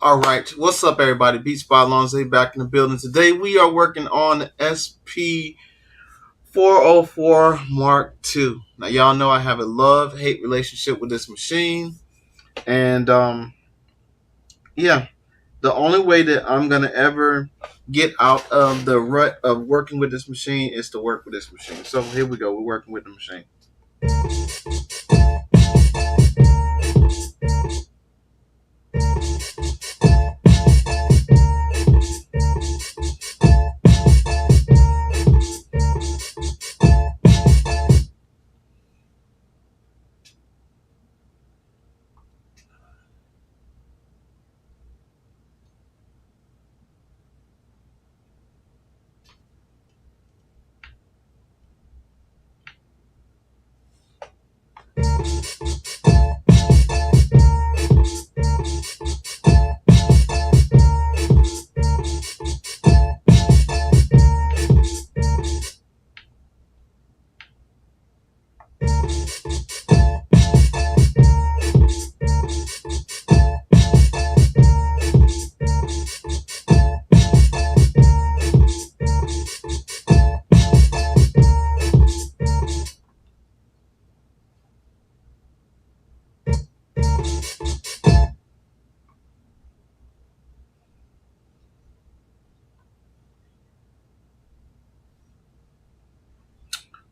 All right, what's up, everybody? Beats by Alonzo back in the building. Today we are working on the Sp404 Mark II. Now, y'all know I have a love-hate relationship with this machine, and yeah, the only way that I'm gonna ever get out of the rut of working with this machine is to work with this machine. So here we go. We're working with the machine.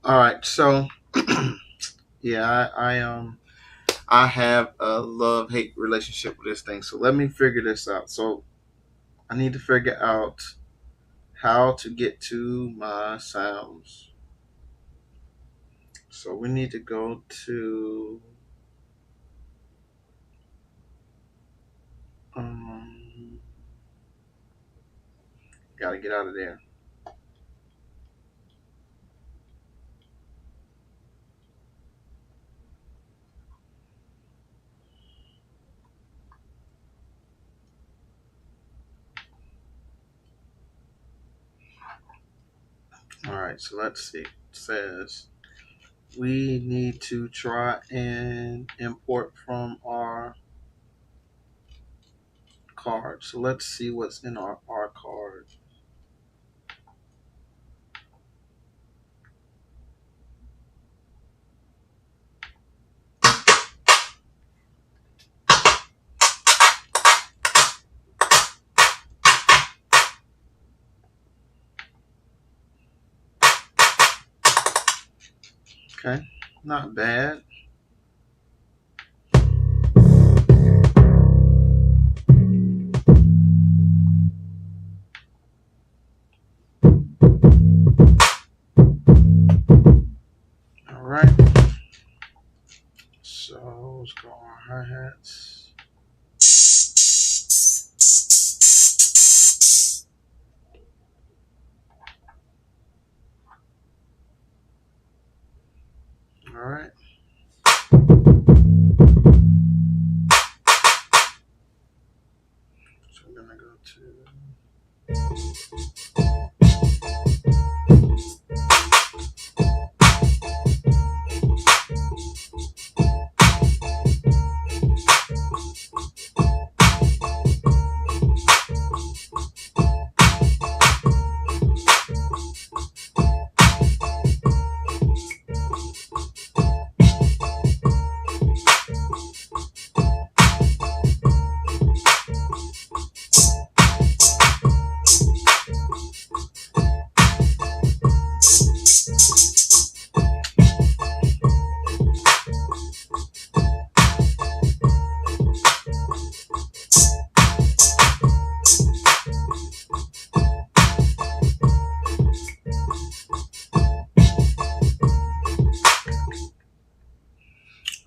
All right, so yeah, I have a love-hate relationship with this thing. So let me figure this out. So I need to figure out how to get to my sounds. So we need to go to um gotta get out of there. All right, so let's see. It says we need to try and import from our card. So let's see what's in our card. Okay, not bad. All right. So let's go on hi-hats. All right. So we're gonna go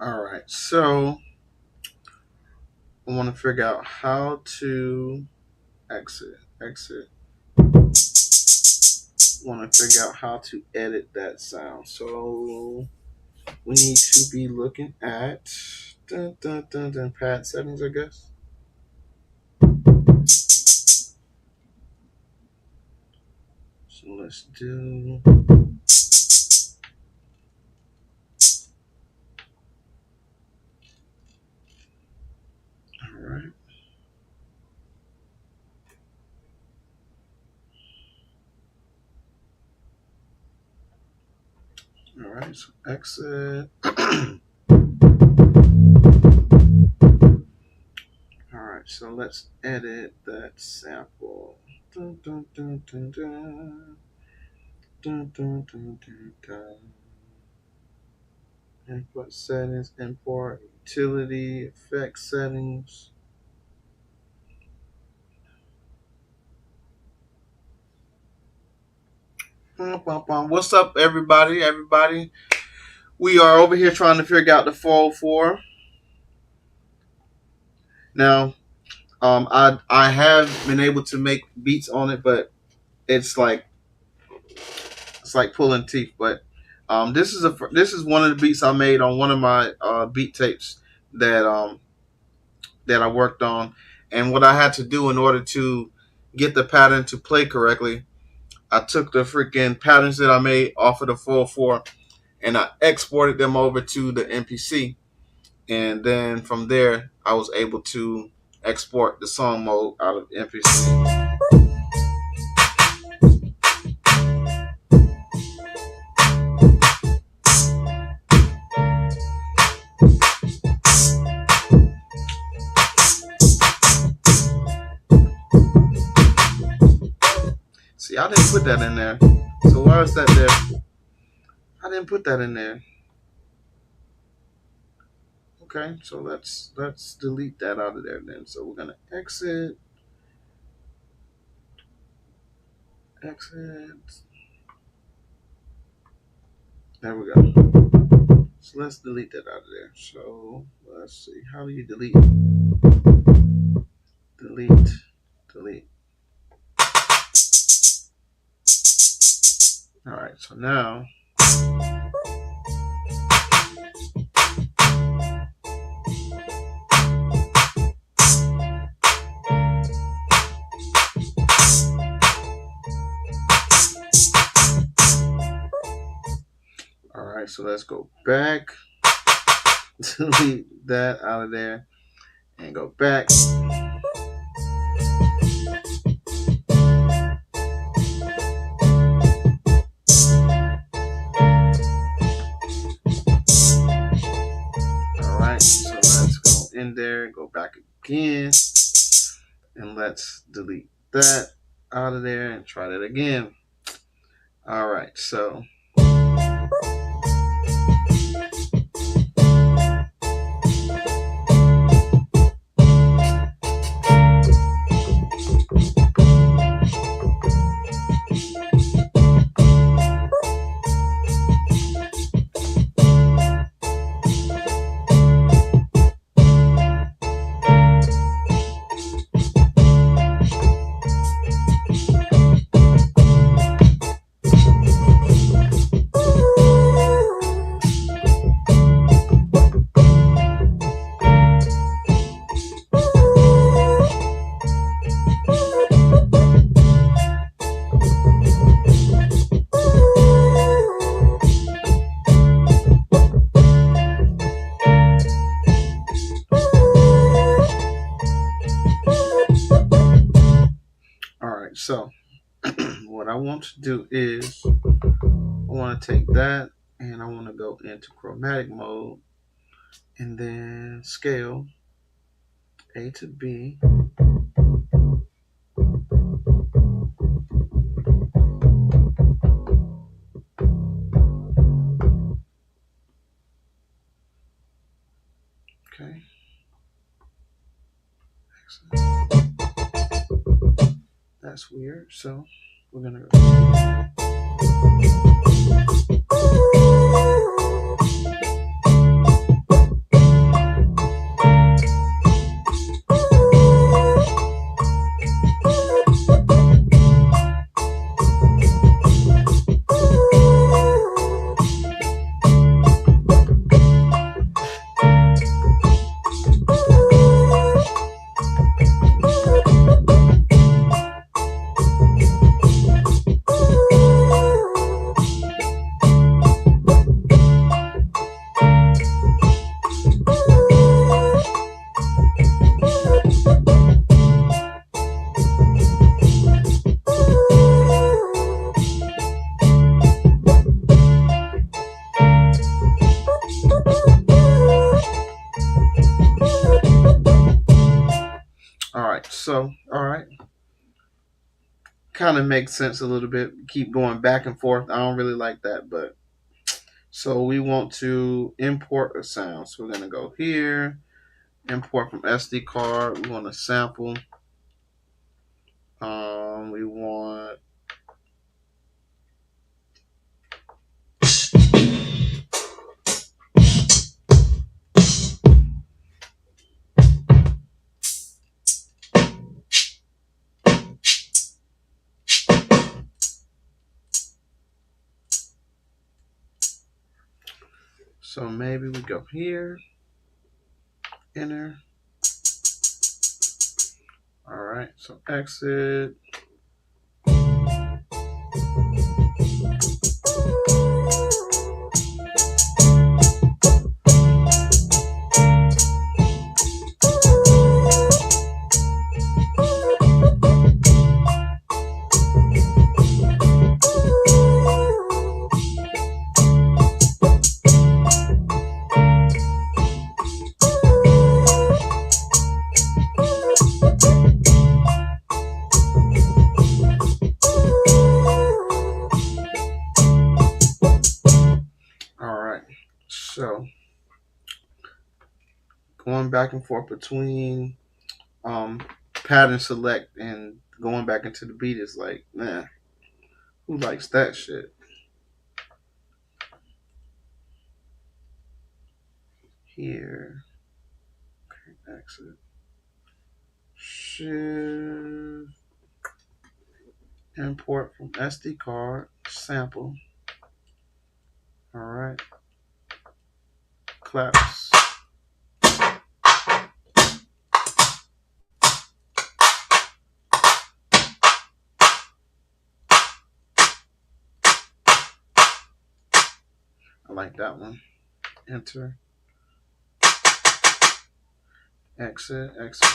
all right. So I want to figure out how to exit. Want to figure out how to edit that sound. So we need to be looking at pad settings, I guess. So let's do. All right. All right, so exit. All right, so let's edit that sample. Dun, dun, dun, dun, dun. Dun, dun, dun, dun, dun. Input settings, import utility, effect settings. What's up, everybody? Everybody, we are over here trying to figure out the 404. Now, I have been able to make beats on it, but it's like pulling teeth. But this is one of the beats I made on one of my beat tapes that that I worked on, and what I had to do in order to get the pattern to play correctly, I took the freaking patterns that I made off of the 404 and I exported them over to the MPC, and then from there I was able to export the song mode out of MPC. See, I didn't put that in there. So why is that there? I didn't put that in there. Okay, so let's delete that out of there then. So we're gonna exit. There we go. So let's delete that out of there. So let's see. How do you delete? Delete. All right, so now so let's go back, delete that out of there, and go back. All right, so let's go in there, go back again, and let's delete that out of there and try that again. All right, so So what I want to do is I want to take that and I want to go into chromatic mode and then scale A to B. Okay. That's weird. So we're gonna go. So, all right. Kind of makes sense a little bit. Keep going back and forth. I don't really like that, but so we want to import a sound. So we're going to go here, import from SD card. We want to sample. We want so maybe we go here, enter. All right, so exit. So going back and forth between pattern select and going back into the beat is like, man, who likes that shit? Here, okay, exit, shift, import from SD card, sample. All right, claps. I like that one. Enter. Exit, exit.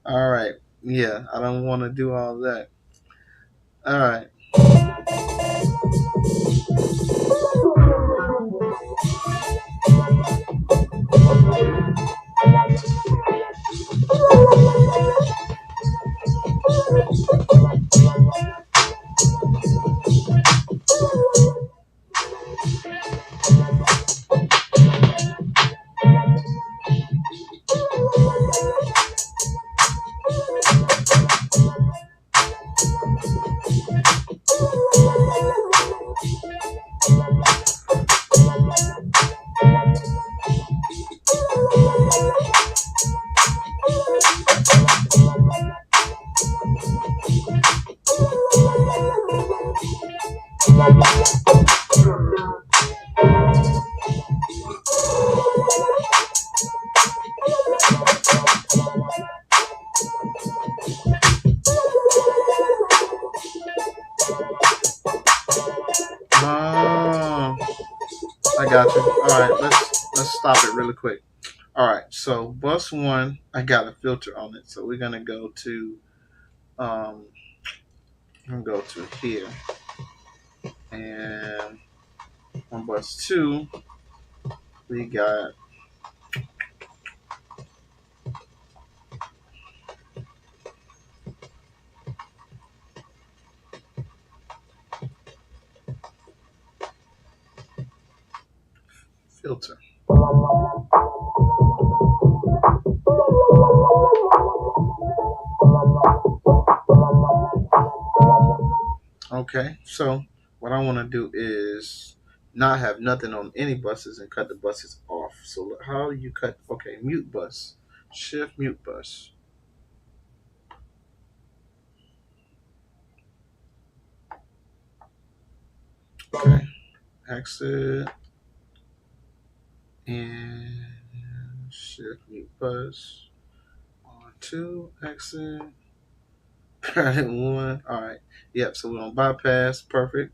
All right. Yeah, I don't want to do all that. All right. got you. All right, let's stop it really quick. All right, so bus one, I got a filter on it, so we're gonna go to um, I'm gonna go to here, and on bus two, we got filter. Okay, so what I want to do is not have nothing on any buses and cut the buses off. So how do you cut? Okay, mute bus, shift mute bus. Okay, exit and shift mute bus. On two, exit. One. All right. Yep. So we're on bypass. Perfect.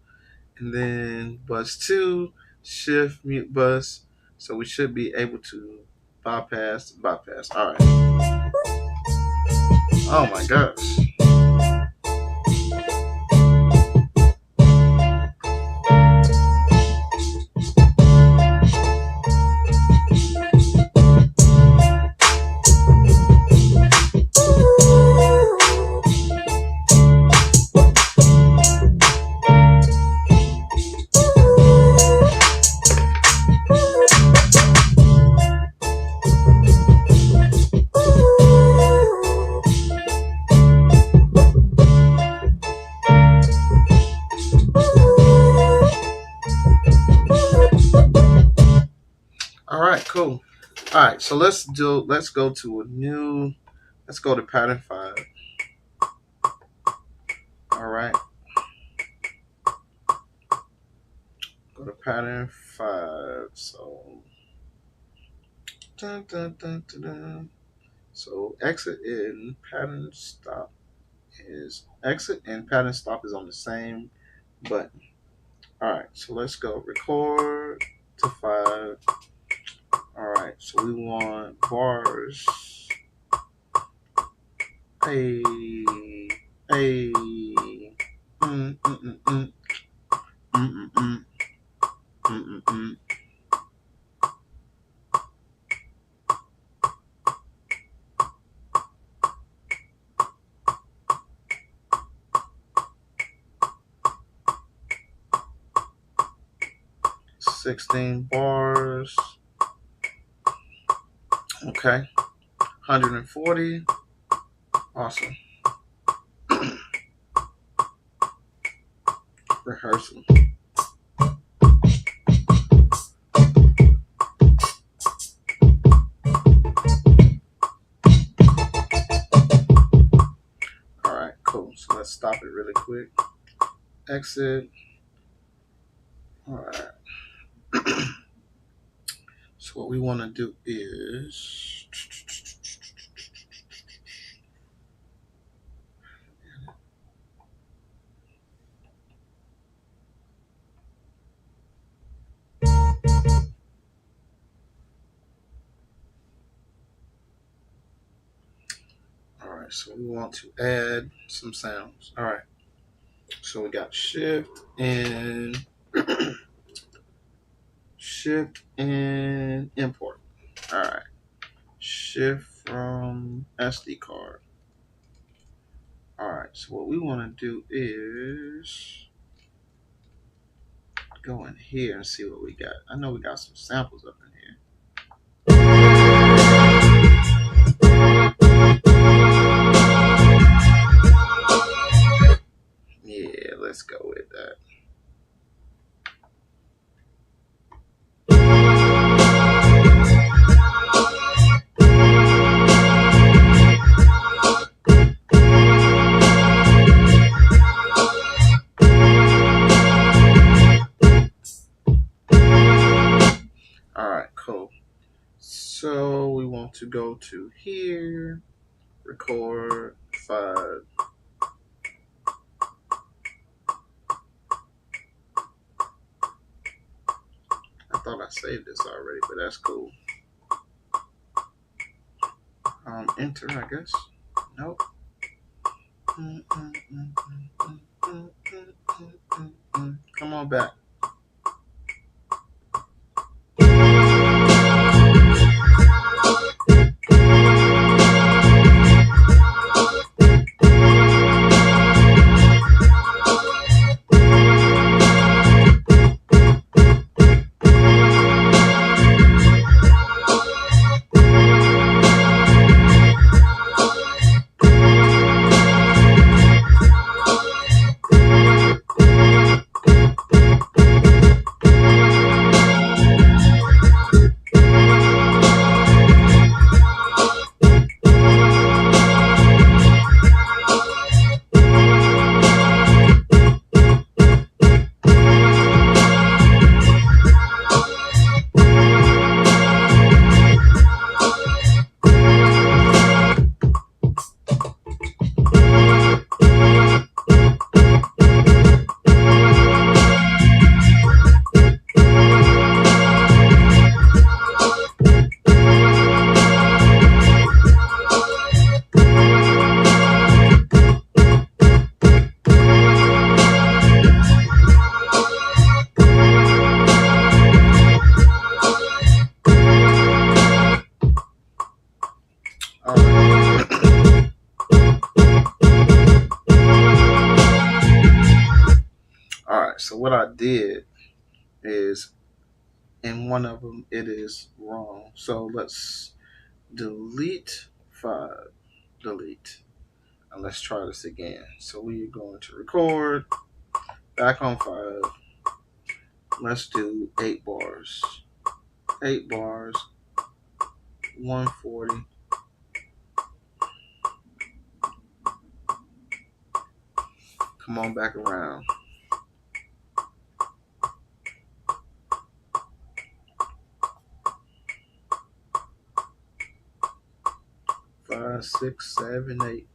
And then bus two, shift mute bus. So we should be able to bypass. All right. Oh my gosh. 'All right, cool. All right, so let's go to a new. Let's go to pattern five. All right, go to pattern five. So dun, dun, dun, dun, dun. So exit and pattern stop is on the same button. All right, so let's go record to five. All right, so we want bars. Hey, hey. Mm, mm, mm, mm. Mm, mm, mm. Mm, mm, mm. 16 bars. Okay. 140. Awesome. Rehearsal. All right, cool. So let's stop it really quick. Exit. All right. So what we want to do is all right. So we want to add some sounds. All right. So we got shift and import. All right. Shift from SD card. All right. So what we want to do is go in here and see what we got. I know we got some samples up in here. Yeah, let's go with that. All right, cool. So we want to go to here, record five. I thought I saved this already, but that's cool. Enter, I guess. Nope. Come on back. So what I did is, in one of them, it is wrong. So let's delete 5. Delete. And let's try this again. So we are going to record. Back on 5. Let's do 8 bars. 8 bars. 140. Come on back around. 5, 6, 7, 8.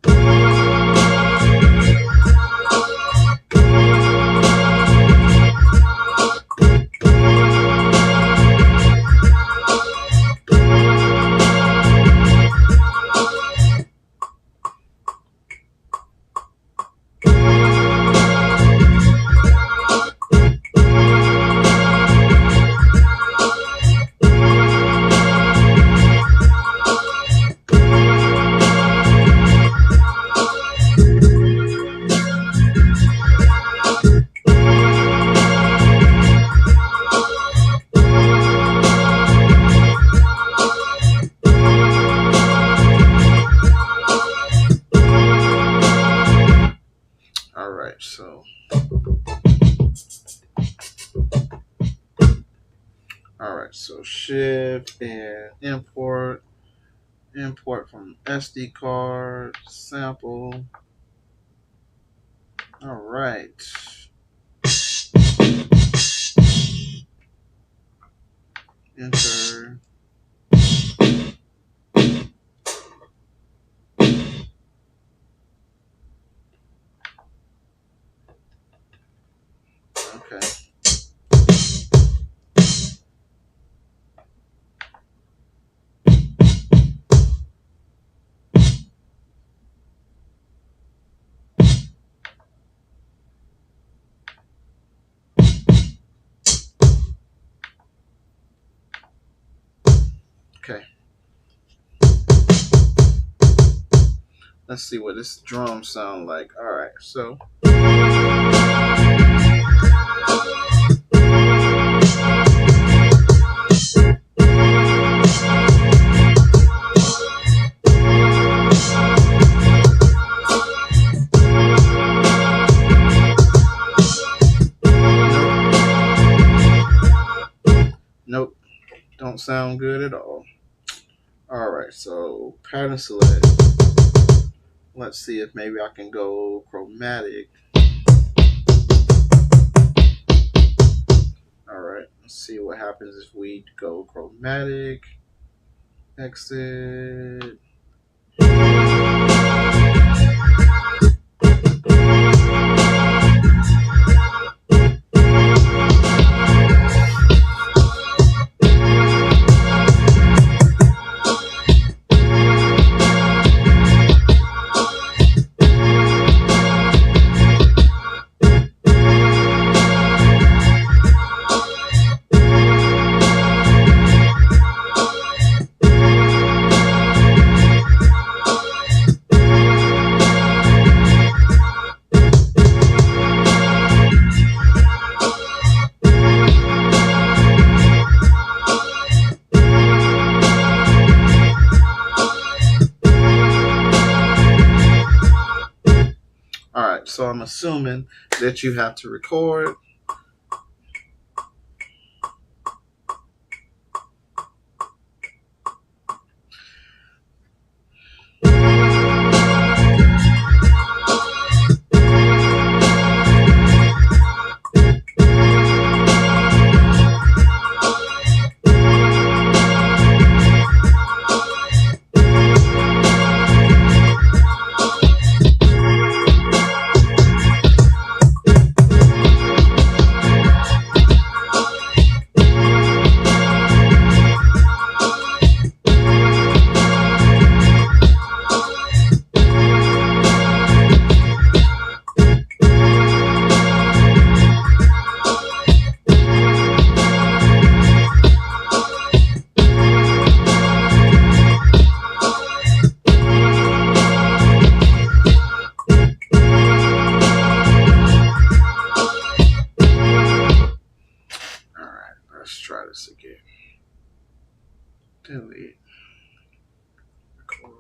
So shift and import from SD card, sample. All right. Enter. Okay. Okay. Let's see what this drum sound like. All right. So. Nope. Don't sound good at all. All right, so pattern select. Let's see if maybe I can go chromatic. All right, let's see what happens if we go chromatic. Exit. so I'm assuming that you have to record. Let's try this again. Delete. Record.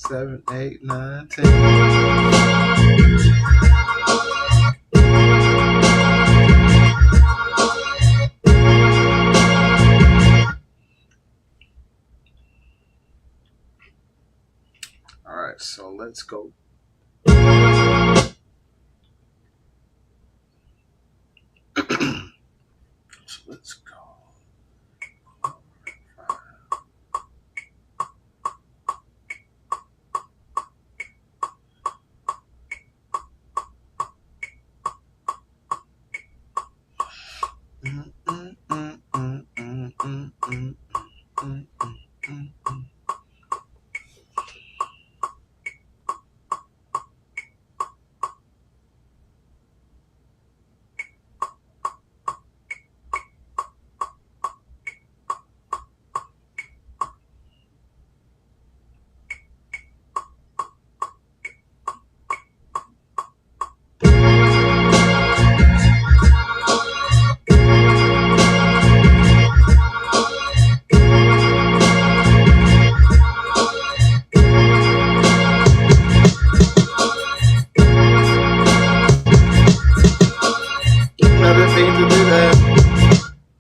Seven, 8, 9, 10. All right, so let's go. So let's go.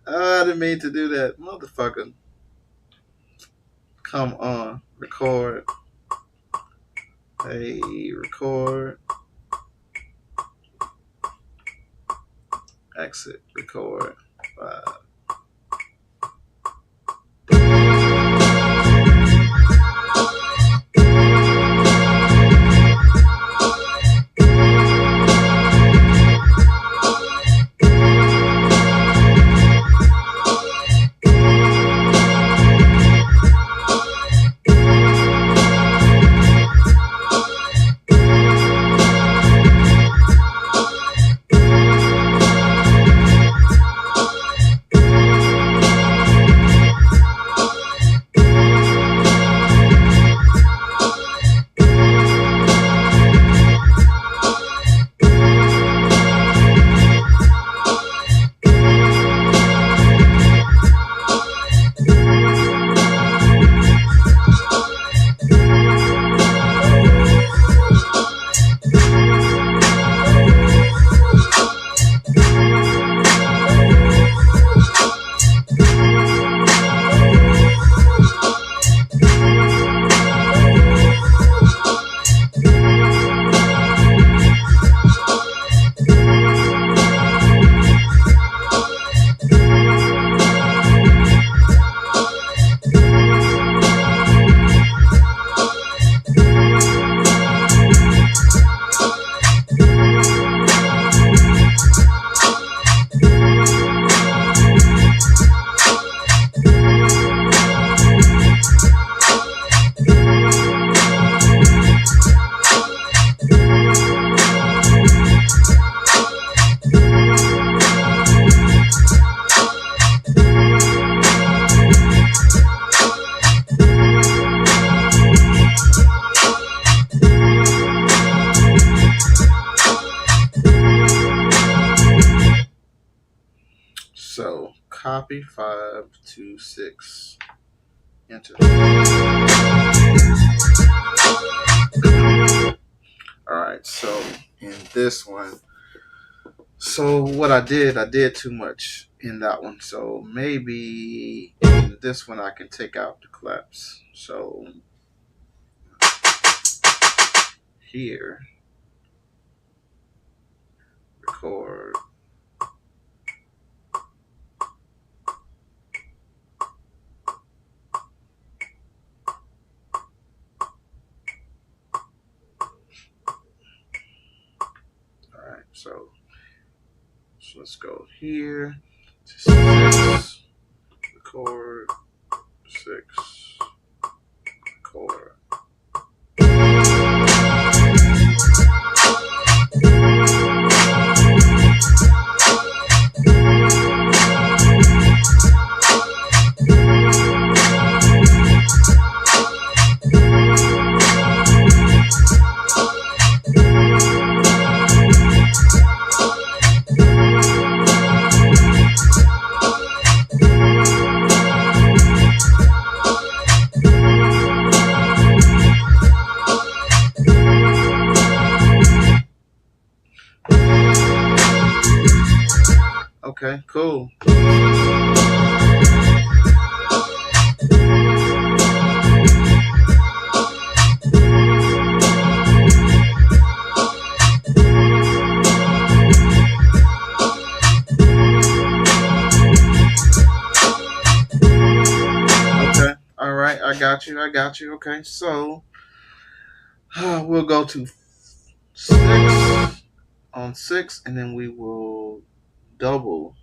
I didn't mean to do that, motherfucker. Come on, record. Hey, record. Exit, record. copy 526. Enter. Alright, so in this one, so what I did too much in that one. So maybe in this one I can take out the collapse. So here, record. Alright, so let's go here to 6, record, 6, record. Okay, cool. Okay, all right, I got you. Okay, so we'll go to 6 on 6, and then we will double.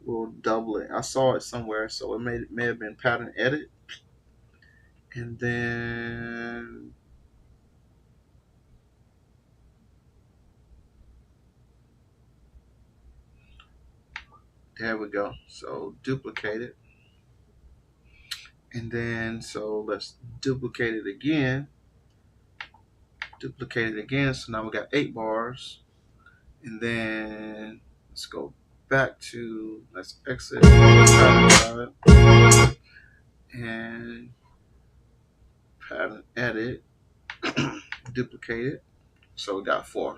We'll double it. I saw it somewhere, so it may have been pattern edit, and then there we go. So duplicate it, and then so let's duplicate it again. So now we got 8 bars, and then let's go back to, let's exit and pattern edit, duplicate it. So we got 4.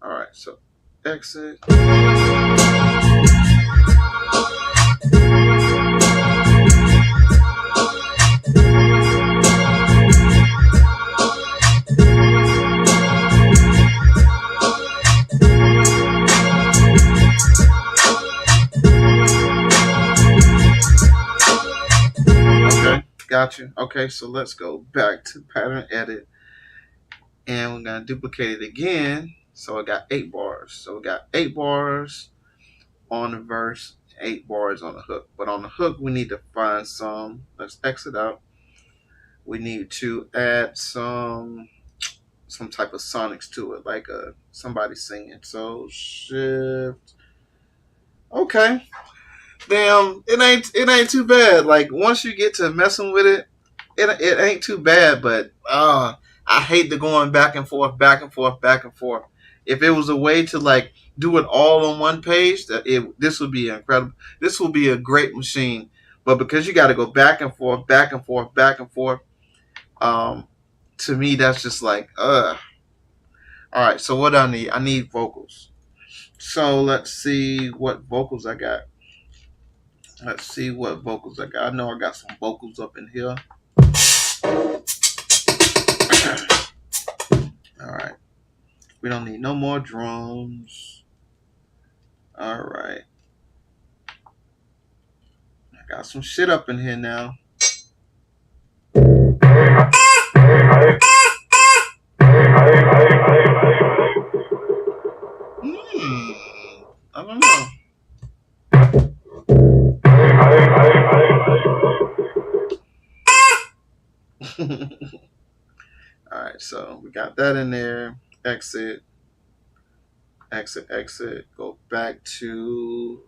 All right, so exit. Got you. Okay, so let's go back to pattern edit, and we're gonna duplicate it again. So I got 8 bars. So we got 8 bars on the verse, 8 bars on the hook. But on the hook, we need to find some. Let's exit out. We need to add some type of sonics to it, like somebody singing. So shift. Okay. Damn, it ain't too bad. Like once you get to messing with it, it ain't too bad. But I hate the going back and forth. If it was a way to like do it all on one page, this would be incredible. This will be a great machine. But because you got to go back and forth, to me that's just like All right, so what I need? I need vocals. So let's see what vocals I got. I know I got some vocals up in here. All right. We don't need no more drums. All right. I got some shit up in here now. I don't know. All right, so we got that in there. Exit. Go back to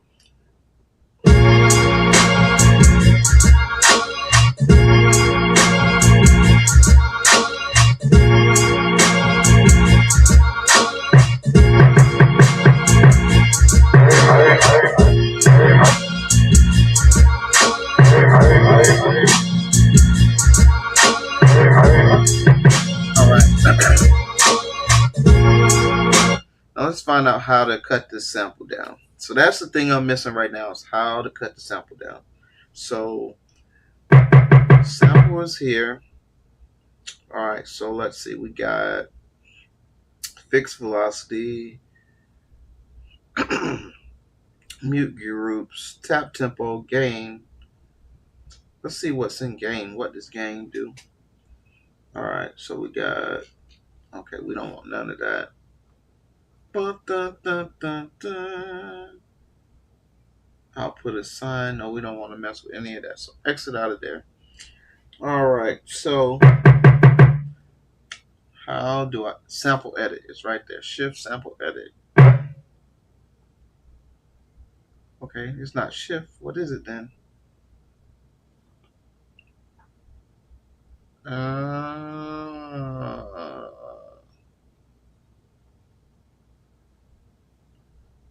find out how to cut this sample down. So that's the thing I'm missing right now, is how to cut the sample down. So sample is here. All right, so let's see. We got fixed velocity, mute groups, tap tempo, gain. Let's see what's in gain. What does gain do? All right, so we got, okay, we don't want none of that. Output a sign. No, we don't want to mess with any of that. So exit out of there. All right, so how do I sample edit? It's right there. Shift sample edit. Okay, it's not shift. What is it then?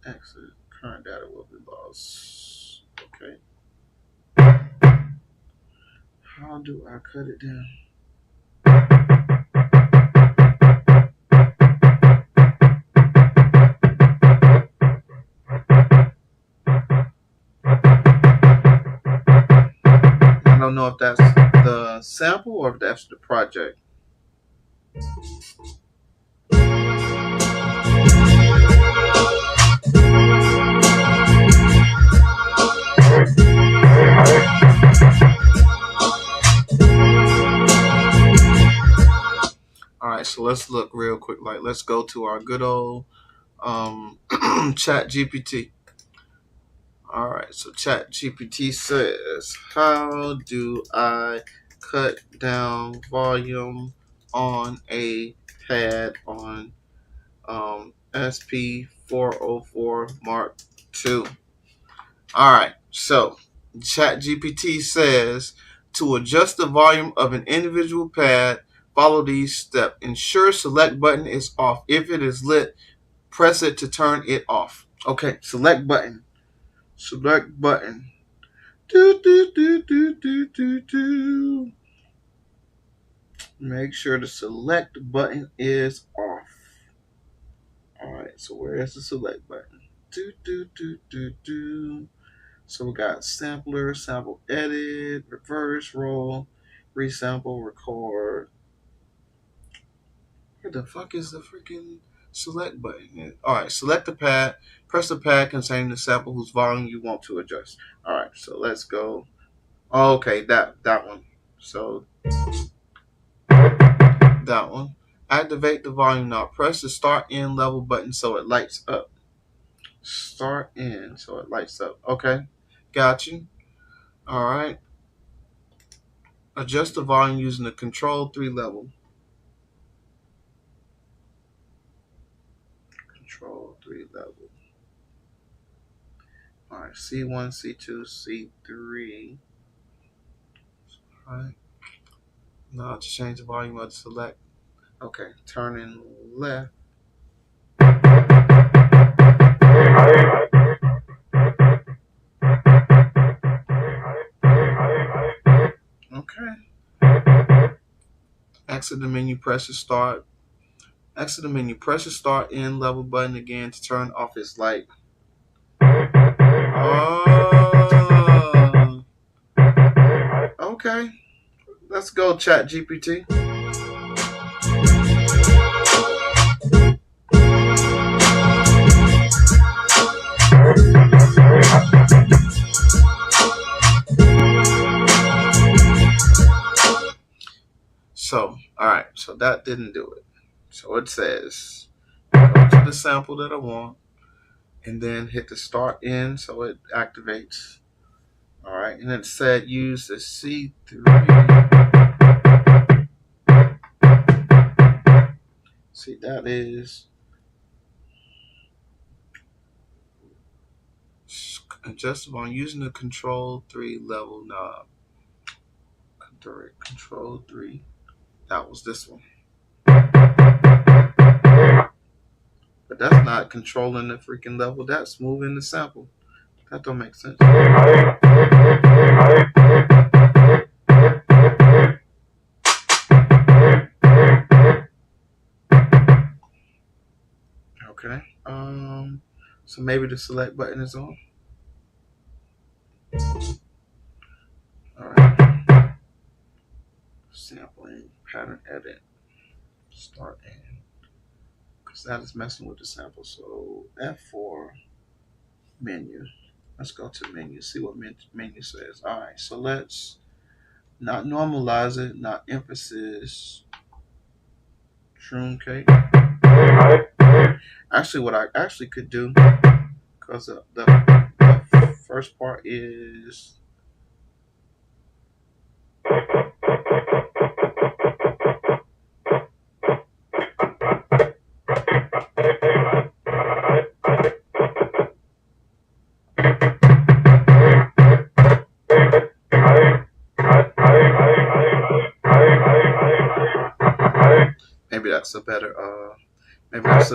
Exit. Current data will be lost. Okay. How do I cut it down? I don't know if that's the sample or if that's the project. All right, so let's look real quick. Like, let's go to our good old Chat GPT. All right, so Chat GPT says, how do I cut down volume on a pad on Sp404 Mk Ii? All right, so Chat GPT says, to adjust the volume of an individual pad, follow these steps. Ensure select button is off. If it is lit, press it to turn it off. Okay, select button. Select button. Do, do, do, do, do, do, do. Make sure the select button is off. Alright, so where is the select button? Do, do, do, do, do. So we got sampler, sample edit, reverse, roll, resample, record. Where the fuck is the freaking select button? Alright, select the pad. Press the pad containing the sample whose volume you want to adjust. Alright, so let's go. Okay, that one. So that one. Activate the volume knob. Press the start in level button so it lights up. Start in so it lights up. Okay, got you. Alright. Adjust the volume using the control 3 level. Control 3 level. Alright, C1, C2, C3. Alright. Now to change the volume of the select. Okay, turning left. Okay. Exit the menu, press the start. Exit the menu, press the start in level button again to turn off its light. Oh. Okay. Let's go, Chat GPT. So, alright, so that didn't do it. So it says, go to the sample that I want, and then hit the start in so it activates. Alright, and it said use the C3. See, that is adjustable on using the control 3 level knob. Direct control 3. That was this one. But that's not controlling the freaking level. That's moving the sample. That don't make sense. Okay. So maybe the select button is on. All right. Sampling, pattern edit, start in. Because that is messing with the sample. So F4, menu. Let's go to menu, see what menu says. All right, so let's not normalize it, not emphasis, truncate. Actually, what I actually could do, because the first part is maybe that's a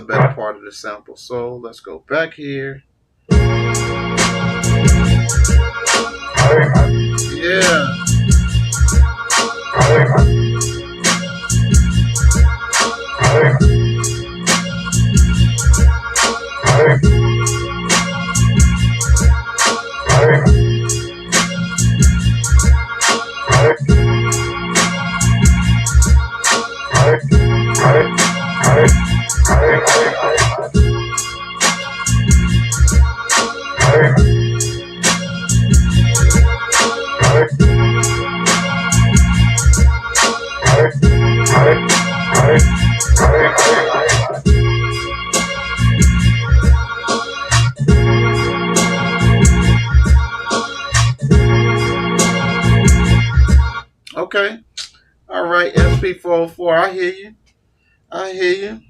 better part of the sample. So let's go back here. Yeah. Okay. All right, Sp404. I hear you. I hear you.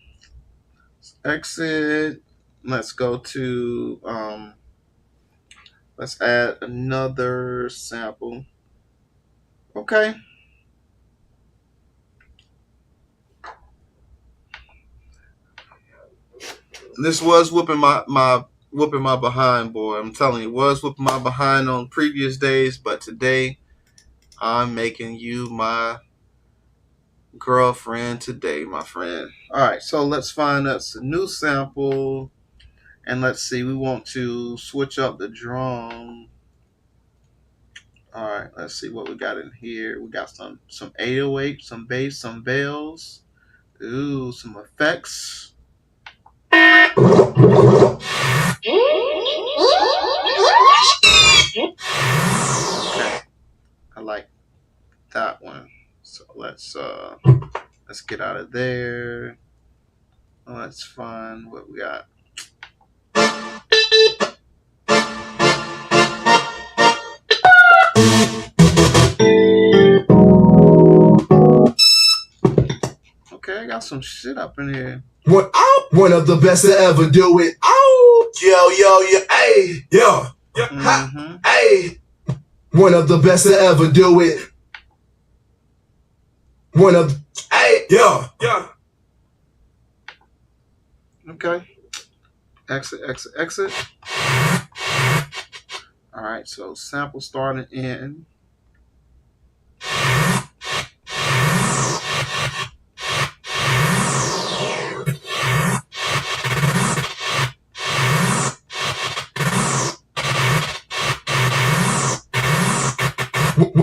Exit. Let's go to let's add another sample. Okay. This was whooping my behind, boy. I'm telling you, it was whooping my behind on previous days, but today I'm making you my girlfriend today, my friend. All right, so let's find us a new sample, and let's see. We want to switch up the drum. All right, let's see what we got in here. We got some 808, some bass, some bells. Ooh, some effects. Okay, I like that one. So let's get out of there. Oh, that's fun. What we got? Okay, I got some shit up in here. One of the best to ever do it. Oh, yo, hey, yo, hey. One of the best to ever do it. Hey, yo. Okay. Exit. All right, so sample starting in.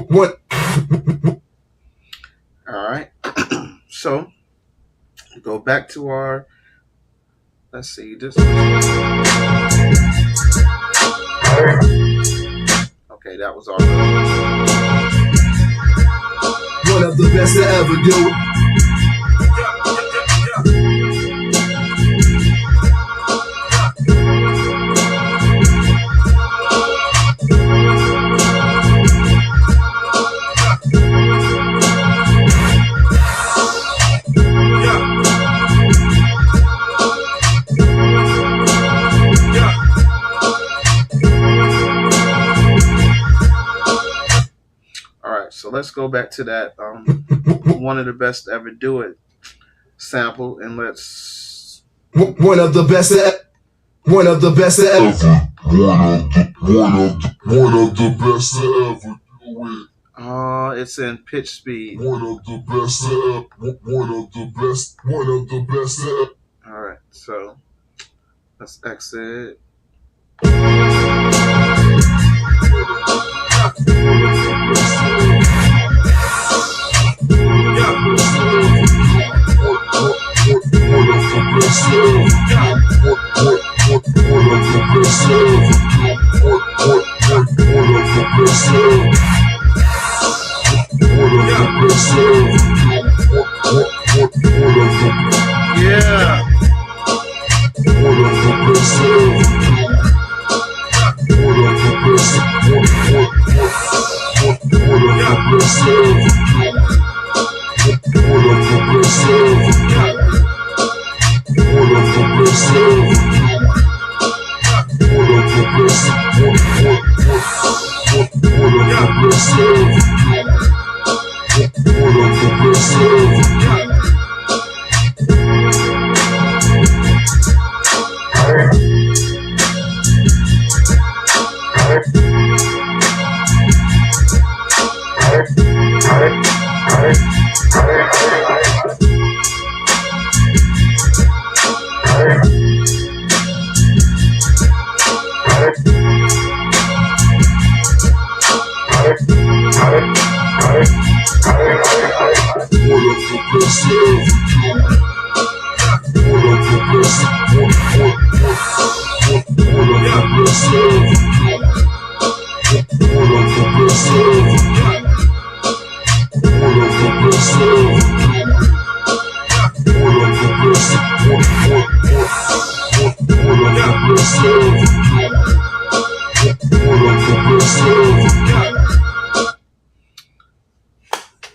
What? All right. So go back to our. Let's see this. Okay, that was our. One of the best to ever do it. So let's go back to that one of the best to ever do it sample, and let's one of the best to ever. One of the best to ever do it. It's in pitch speed. One of the best to ever. One of the best to ever. All right, so let's exit. Yeah.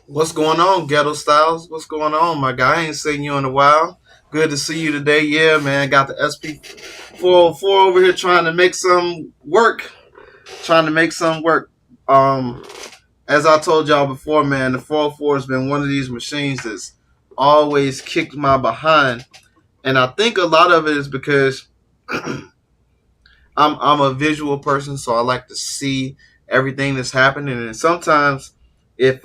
What's going on, Ghetto Styles? What's going on, my guy? I ain't seen you in a while. Good to see you today. Yeah, man. Got the Sp404 over here trying to make some work. Trying to make some work. As I told y'all before, man, the 404 has been one of these machines that's always kicked my behind. And I think a lot of it is because I'm a visual person, so I like to see everything that's happening. And sometimes, if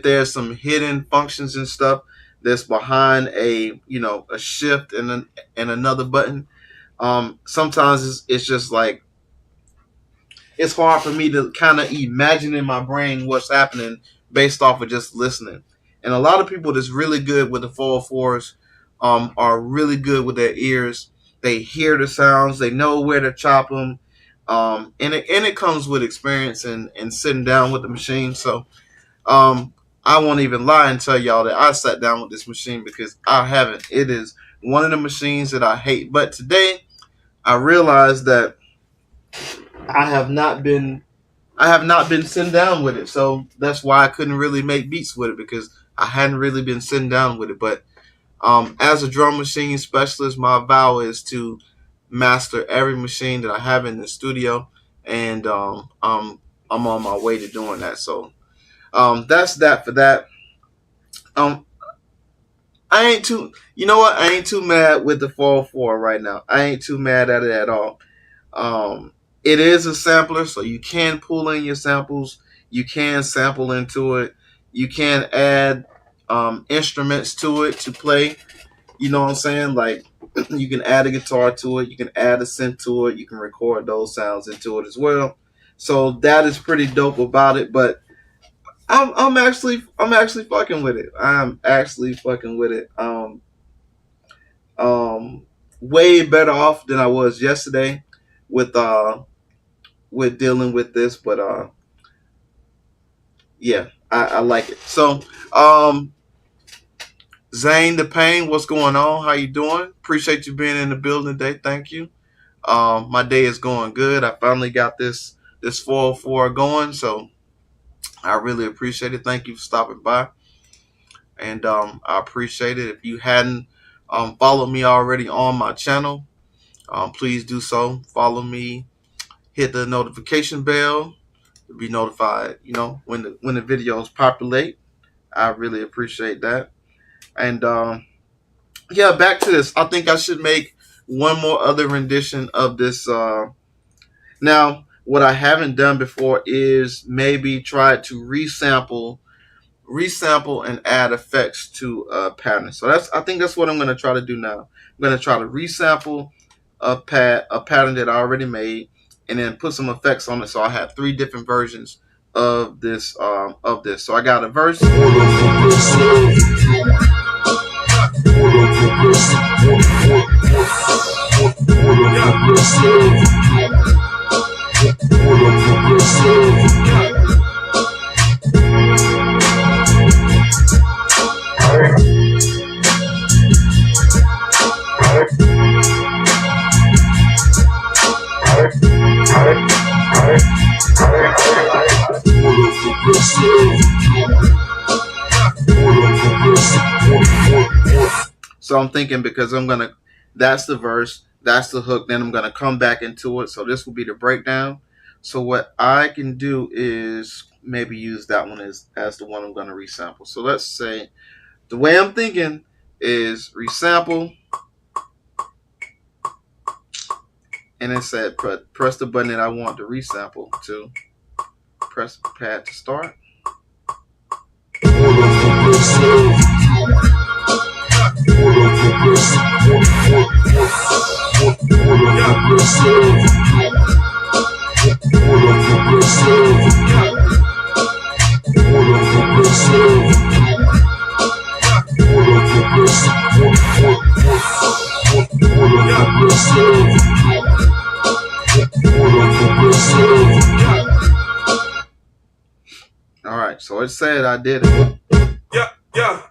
there's some hidden functions and stuff that's behind a shift and another button, sometimes it's just like it's hard for me to kind of imagine in my brain what's happening based off of just listening. And a lot of people that's really good with the 404s are really good with their ears. They hear the sounds, they know where to chop them, and it comes with experience and sitting down with the machine. So I won't even lie and tell y'all that I sat down with this machine because I haven't. It is one of the machines that I hate. But today I realized that I have not been I have not been sitting down with it. So that's why I couldn't really make beats with it because I hadn't really been sitting down with it. But as a drum machine specialist, my vow is to master every machine that I have in the studio, and I'm on my way to doing that. So that's that for that. Um, I ain't too, you know what? I ain't too mad with the 404 right now. I ain't too mad at it at all. Um, it is a sampler, so you can pull in your samples. You can sample into it. You can add instruments to it to play. You know what I'm saying? Like you can add a guitar to it. You can add a synth to it. You can record those sounds into it as well. So that is pretty dope about it. But I'm actually fucking with it. I'm actually fucking with it. Way better off than I was yesterday with dealing with this, but yeah, I like it. So Zane the Pain, what's going on? How you doing? Appreciate you being in the building today. Thank you. My day is going good. I finally got this 404 going, so I really appreciate it. Thank you for stopping by, and I appreciate it. If you hadn't followed me already on my channel, please do so. Follow me. Hit the notification bell to be notified. When the videos populate. I really appreciate that. And yeah, back to this. I think I should make one more other rendition of this. Now, what I haven't done before is maybe try to resample and add effects to patterns. So I think that's what I'm going to try to do now. I'm going to try to resample a pattern that I already made, and then put some effects on it. So I have 3 different versions of this. So I got a verse. So I'm thinking, because that's the verse, that's the hook, then I'm gonna come back into it. So this will be the breakdown. So what I can do is maybe use that one as the one I'm gonna resample. So let's say the way I'm thinking is resample, and it said press the button that I want to resample to. Press pad to start. All right, so it said I did it. Yeah.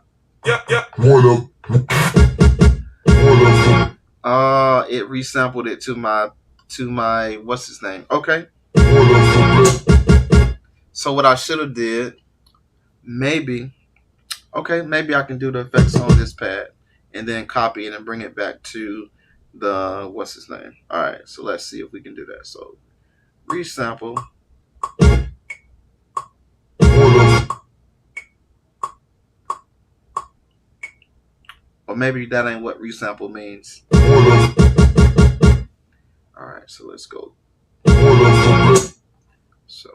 It resampled it to my what's his name? Okay. So what I should have did, maybe I can do the effects on this pad and then copy it and bring it back to the what's his name. All right, so let's see if we can do that. So resample. Or maybe that ain't what resample means. All right, so let's go. So,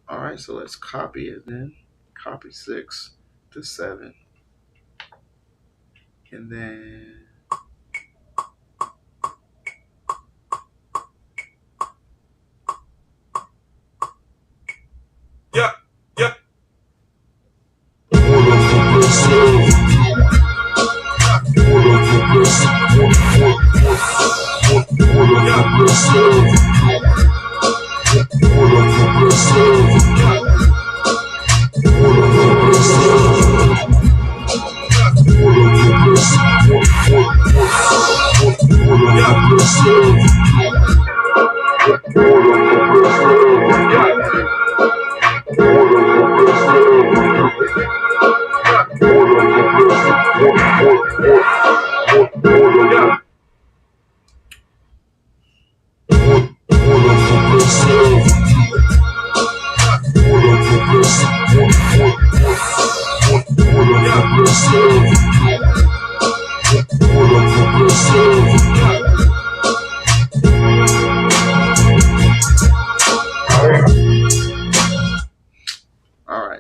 all right, so let's copy it then. Copy 6 to 7. And then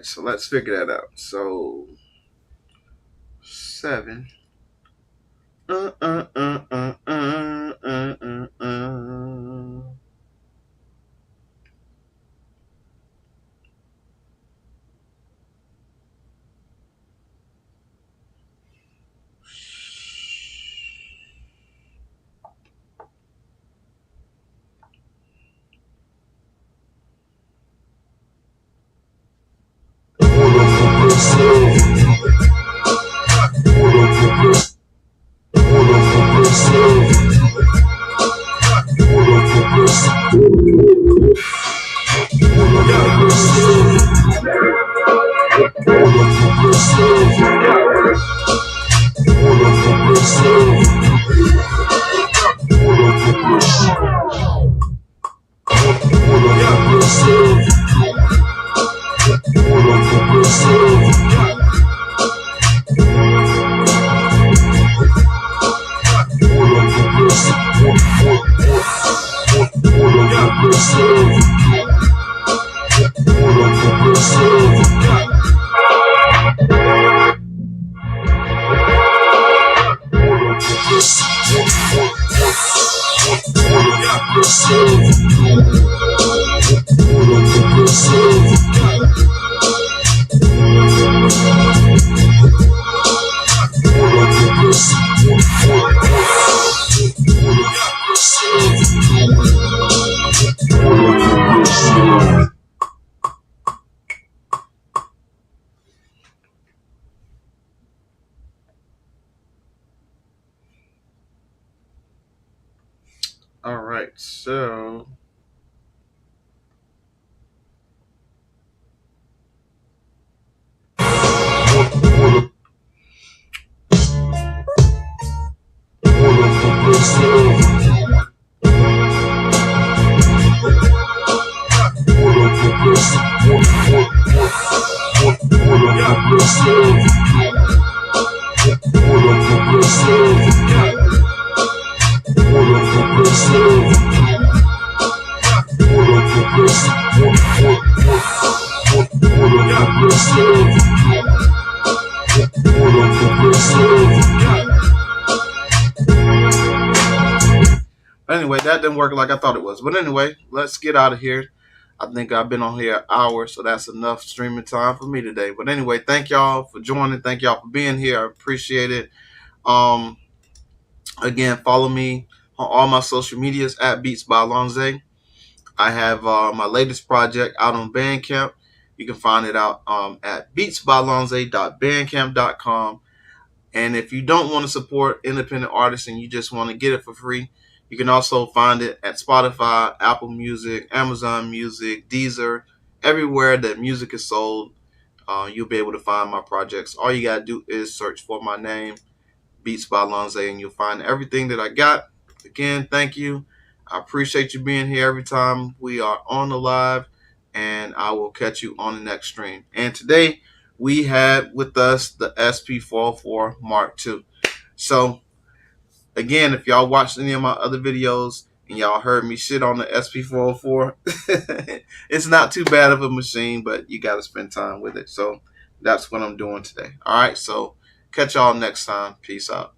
so let's figure that out. So 7. Yeah. right, so anyway, that didn't work like I thought it was. But anyway, let's get out of here. I think I've been on here an hour, so that's enough streaming time for me today. But anyway, thank y'all for joining. Thank y'all for being here. I appreciate it. Um, Again, follow me on all my social medias at Beats by Lonze. I have my latest project out on Bandcamp. You can find it out at beatsbylonze.bandcamp.com. And if you don't want to support independent artists and you just want to get it for free, you can also find it at Spotify, Apple Music, Amazon Music, Deezer, everywhere that music is sold. You'll be able to find my projects. All you got to do is search for my name, Beats by Lonze, and you'll find everything that I got. Again, thank you. I appreciate you being here every time we are on the live, and I will catch you on the next stream. And today we had with us the Sp404 Mk Ii. So again, if y'all watched any of my other videos and y'all heard me shit on the Sp404, it's not too bad of a machine, but you got to spend time with it. So that's what I'm doing today. All right, so catch y'all next time. Peace out.